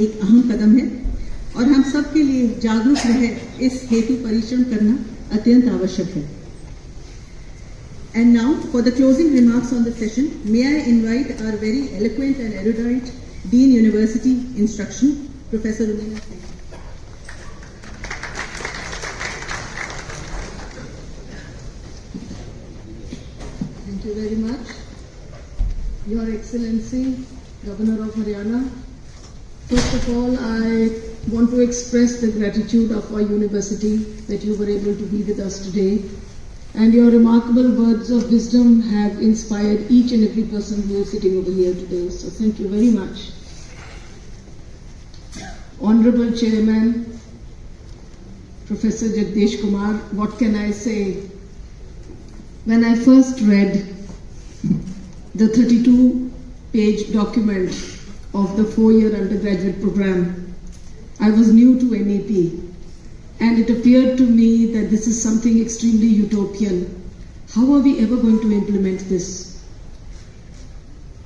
एक अहम कदम है और हम सब के लिए जागरूक रहे इस हेतु परिश्रम करना अत्यंत आवश्यक है. And now, for the closing remarks on the session, may I invite our very eloquent and erudite Dean University Instruction, Professor Rumina. Thank you very much. Your Excellency, Governor of Haryana, first of all, I want to express the gratitude of our university that you were able to be with us today. And your remarkable words of wisdom have inspired each and every person who is sitting over here today. So thank you very much. Honorable Chairman, Professor Jagdish Kumar, what can I say? When I first read the 32-page document of the 4-year undergraduate program, I was new to NEP. And it appeared to me that this is something extremely utopian. How are we ever going to implement this?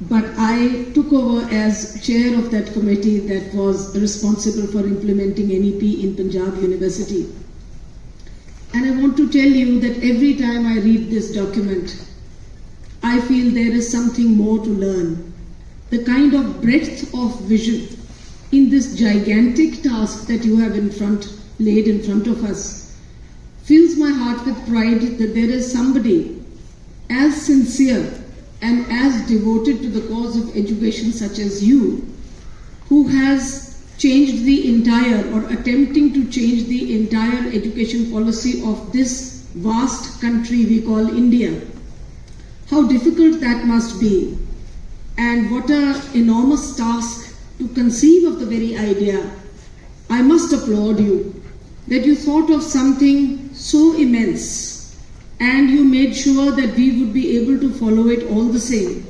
But I took over as chair of that committee that was responsible for implementing NEP in Punjab University. And I want to tell you that every time I read this document, I feel there is something more to learn. The kind of breadth of vision in this gigantic task that you have laid in front of us fills my heart with pride that there is somebody as sincere and as devoted to the cause of education such as you, who has changed the entire or attempting to change the entire education policy of this vast country we call India. How difficult that must be, and what an enormous task to conceive of the very idea. I must applaud you that you thought of something so immense and you made sure that we would be able to follow it all the same,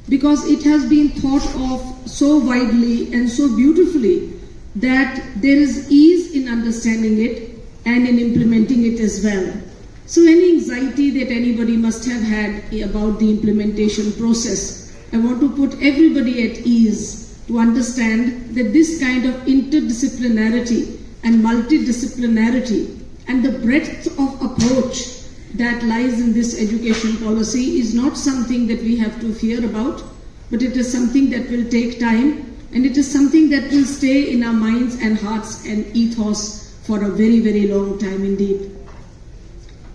because it has been thought of so widely and so beautifully that there is ease in understanding it and in implementing it as well. So any anxiety that anybody must have had about the implementation process, I want to put everybody at ease to understand that this kind of interdisciplinarity and multidisciplinarity and the breadth of approach that lies in this education policy is not something that we have to fear about, but it is something that will take time, and it is something that will stay in our minds and hearts and ethos for a very, very long time indeed.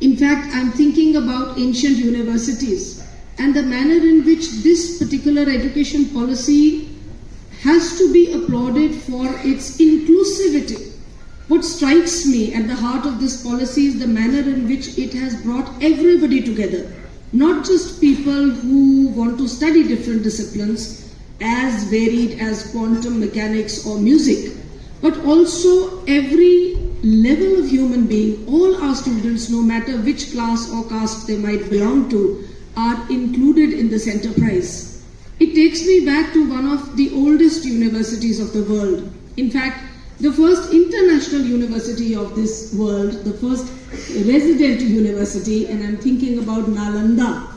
In fact, I'm thinking about ancient universities and the manner in which this particular education policy has to be applauded for its inclusivity. What strikes me at the heart of this policy is the manner in which it has brought everybody together, not just people who want to study different disciplines as varied as quantum mechanics or music, but also every level of human being. All our students, no matter which class or caste they might belong to, are included in this enterprise. It takes me back to one of the oldest universities of the world. In fact, the first international university of this world, the first resident university, and I'm thinking about Nalanda,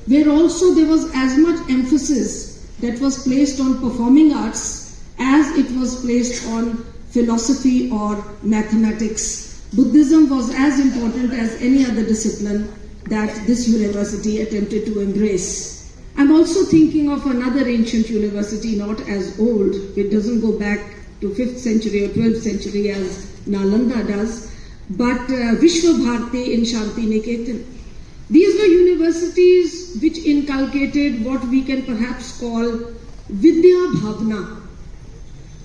where also there was as much emphasis that was placed on performing arts as it was placed on philosophy or mathematics. Buddhism was as important as any other discipline that this university attempted to embrace. I'm also thinking of another ancient university, not as old. It doesn't go back to 5th century or 12th century as Nalanda does, but Vishwa Bharati in Shanti Niketan. These were universities which inculcated what we can perhaps call Vidya Bhavna.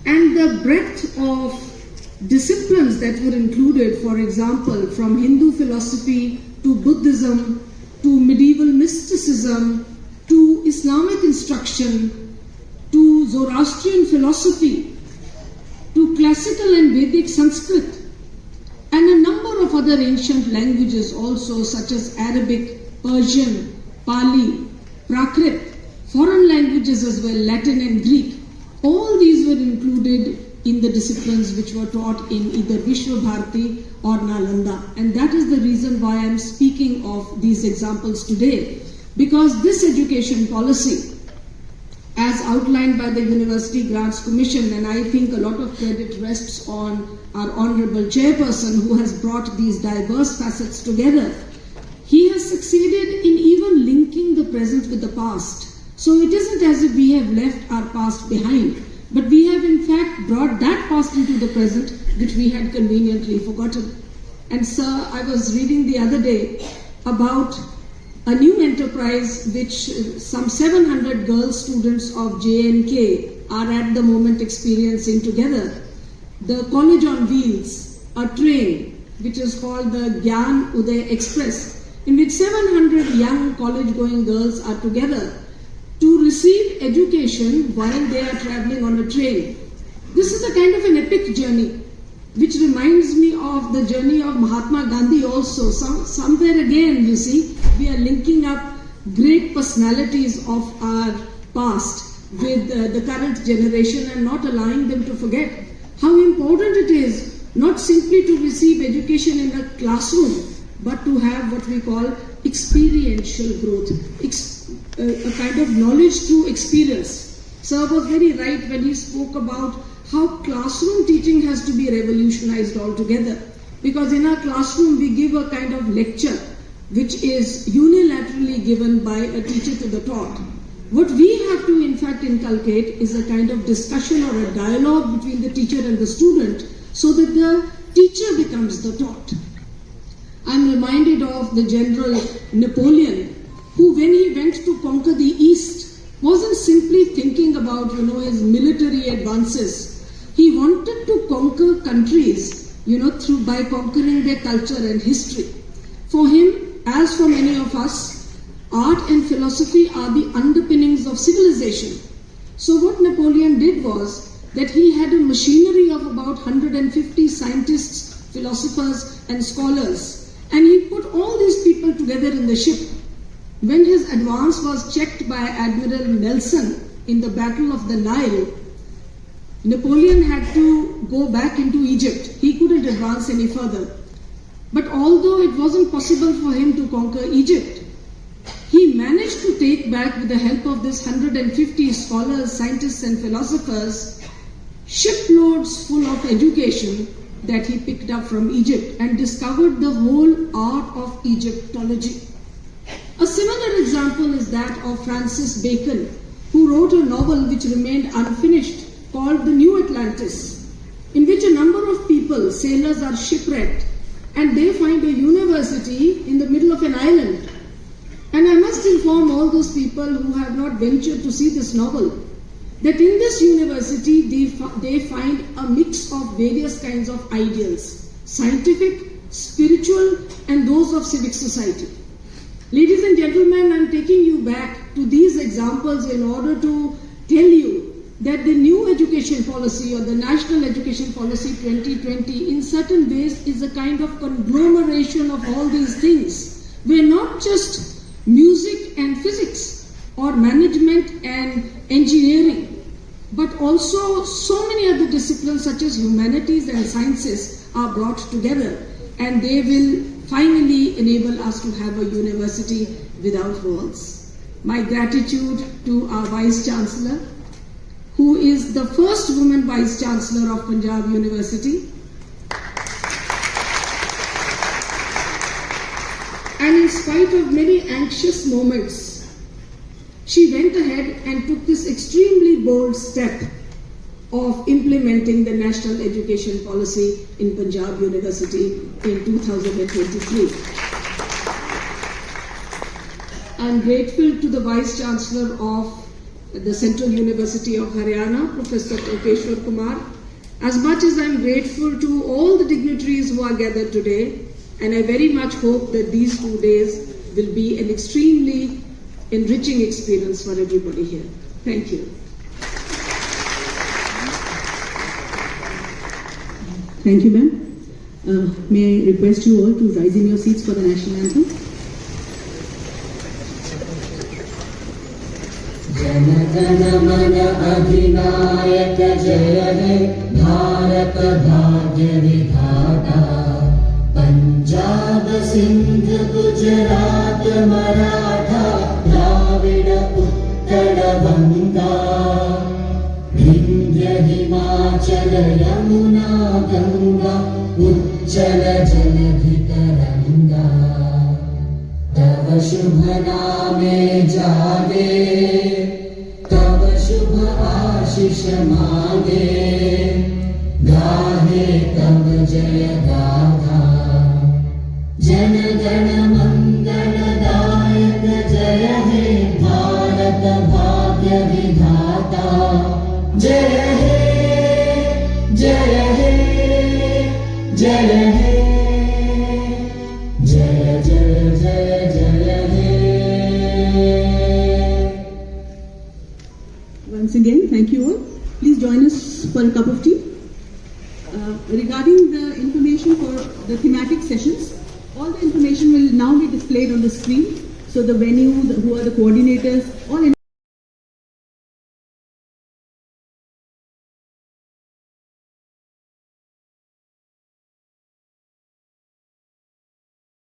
And the breadth of disciplines that were included, for example, from Hindu philosophy to Buddhism to medieval mysticism to Islamic instruction to Zoroastrian philosophy to classical and Vedic Sanskrit, and a number of other ancient languages also, such as Arabic, Persian, Pali, Prakrit, foreign languages as well, Latin and Greek. All these were included in the disciplines which were taught in either Vishwa Bharati or Nalanda. And that is the reason why I am speaking of these examples today, because this education policy as outlined by the University Grants Commission, and I think a lot of credit rests on our Honorable Chairperson who has brought these diverse facets together. He has succeeded in even linking the present with the past. So it isn't as if we have left our past behind, but we have in fact brought that past into the present which we had conveniently forgotten. And sir, I was reading the other day about a new enterprise which some 700 girl students of JNK are at the moment experiencing together. The College on Wheels, a train which is called the Gyan Uday Express, in which 700 young college-going girls are together to receive education while they are traveling on a train. This is a kind of an epic journey, which reminds me of the journey of Mahatma Gandhi also. Somewhere again, you see, we are linking up great personalities of our past with the current generation and not allowing them to forget how important it is not simply to receive education in a classroom, but to have what we call experiential growth, a kind of knowledge through experience. Sir was very right when he spoke about how classroom teaching has to be revolutionized altogether. Because in our classroom we give a kind of lecture which is unilaterally given by a teacher to the taught. What we have to in fact inculcate is a kind of discussion or a dialogue between the teacher and the student so that the teacher becomes the taught. I'm reminded of the General Napoleon, who when he went to conquer the East wasn't simply thinking about his military advances. He wanted to conquer countries by conquering their culture and history. For him, as for many of us, art and philosophy are the underpinnings of civilization. So what Napoleon did was that he had a machinery of about 150 scientists, philosophers and scholars, and he put all these people together in the ship. When his advance was checked by Admiral Nelson in the Battle of the Nile, Napoleon had to go back into Egypt. He couldn't advance any further. But although it wasn't possible for him to conquer Egypt, he managed to take back, with the help of this 150 scholars, scientists and philosophers, shiploads full of education that he picked up from Egypt and discovered the whole art of Egyptology. A similar example is that of Francis Bacon, who wrote a novel which remained unfinished called The New Atlantis, in which a number of people, sailors, are shipwrecked and they find a university in the middle of an island. And I must inform all those people who have not ventured to see this novel that in this university they find a mix of various kinds of ideals, scientific, spiritual and those of civic society. Ladies and gentlemen, I am taking you back to these examples in order to tell you that the new education policy or the National Education Policy 2020 in certain ways is a kind of conglomeration of all these things, where not just music and physics or management and engineering, but also so many other disciplines such as humanities and sciences are brought together, and they will finally enable us to have a university without walls. My gratitude to our Vice Chancellor, who is the first woman Vice Chancellor of Punjab University. And in spite of many anxious moments, she went ahead and took this extremely bold step of implementing the National Education Policy in Punjab University in 2023. I am grateful to the Vice Chancellor of the Central University of Haryana, Professor Tokeshwar Kumar, as much as I am grateful to all the dignitaries who are gathered today, and I very much hope that these 2 days will be an extremely enriching experience for everybody here. Thank you. Thank you, ma'am. May I request you all to rise in your seats for the national anthem? जनगण मन अधिनायक जय हे भारत भाग्य विधाता पंजाब सिंध गुजरात मराठा द्राविड उत्कल उत्कलगङ्गा विन्ध्य हिमाचल यमुना गङ्गा उच्चल जलधितरङ्गा तव शुभ नामे जागे तव शुभ आशीष मागे गाहे तव जय गाथा जन गण मंगलदायक जय हे भारत भाग्य विधाता जय हे जय हे जय हे जय जय जय जय हे Once again, thank you all. Please join us for a cup of tea. Regarding the information for the thematic sessions, all the information will now be displayed on the screen. So the venue, who are the coordinators, all